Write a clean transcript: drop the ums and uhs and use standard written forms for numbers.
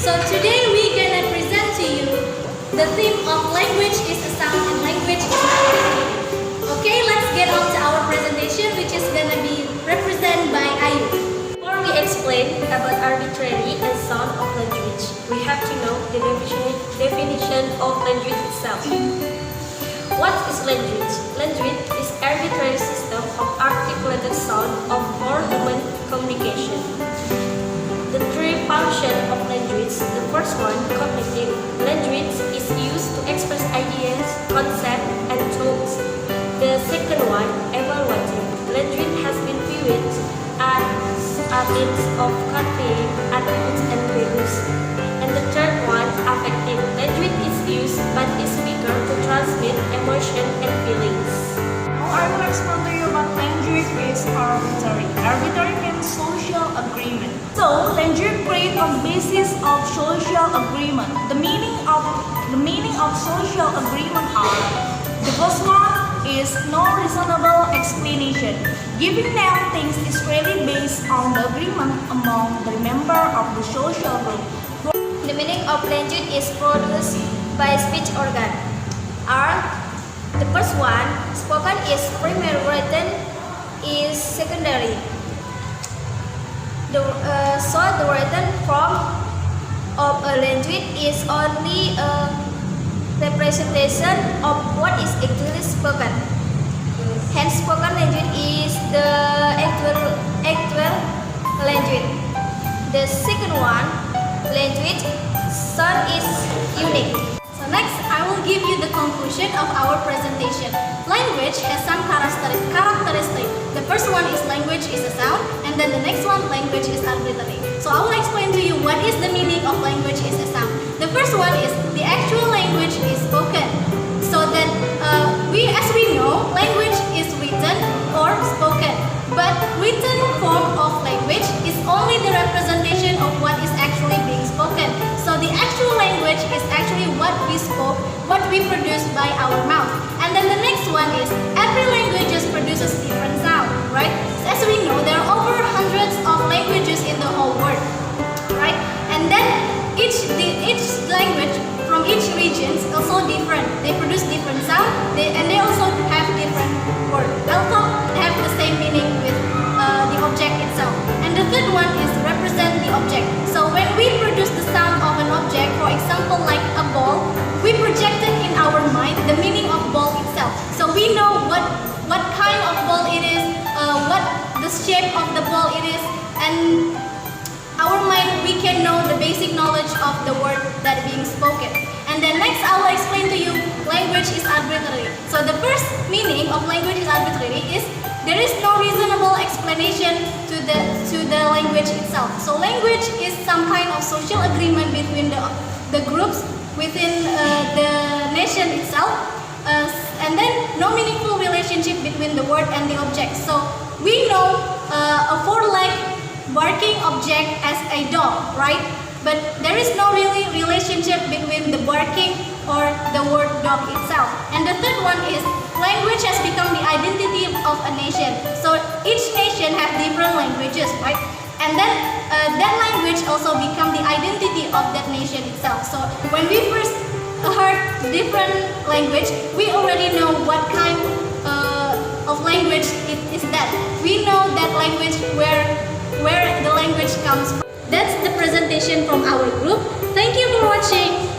So today we're gonna present to you the theme of language is a sound and language is a melody. Okay, let's get on to our presentation, which is gonna be represented by Ayu. Before we explain about arbitrary and sound of language, we have to know the definition of language itself. What is language? Language is arbitrary system of articulated sound for human communication. The three functions of language: the first one, cognitive. Language is used to express ideas, concepts, and tools. The second one, evaluative. Language has been viewed as a means of conveying attributes and values. And the third one, affective. Language is used by the speaker to transmit emotion and feelings. Now I will explain to you what language is arbitrary. Arbitrary means social agreement. So language creates on basis of social agreement. The meaning of social agreement are: the first one is no reasonable explanation. Giving them things is really based on the agreement among the member of the social group. The meaning of language is produced by speech organ. The first one, spoken is primary, written is secondary. So the written form of a language is only a representation of what is actually spoken. Hence, spoken language is the actual language. The second one, language sound is unique. So next, I will give you the conclusion of our presentation. Language has some characteristics. The first one is language is a sound, and then the next one, language is arbitrary. So I will explain to you what is the meaning of language is a sound. The first one is the actual language is spoken. So that as we know, language is written or spoken. But written form of language is only the representation of what is actually being spoken. So the actual language is actually what we spoke, what we produce by our mouth. And then the next one is every language just produces different sound, right? As we know, there are over hundreds of languages in the whole world, right? And then each language from each region is also different. They produce different sound, and they also have different words. Also have the same meaning with the object itself. And the third one is represent the object. So when we produce the sound of an object, for example like a ball, we project it in our mind the meaning of ball itself. So we know what kind of ball it is, what the shape of the ball it is, and our mind, we can know the basic knowledge of the word that being spoken. And then next I will explain to you language is arbitrary. So the first meaning of language is arbitrary is there is no reasonable explanation to the language itself. So language is some kind of social agreement between the groups within the nation itself, and then no meaningful relationship between the word and the object. So we know a four-legged barking object as a dog, right? But there is no really relationship between the barking or the word dog itself. And the third one is language has become the identity of a nation. So each nation has different languages, right? And then that language also become the identity of that nation itself. So when we first heard different language, we already know what kind of language it is that. We know that language where the language comes from. That's the presentation from our group. Thank you for watching.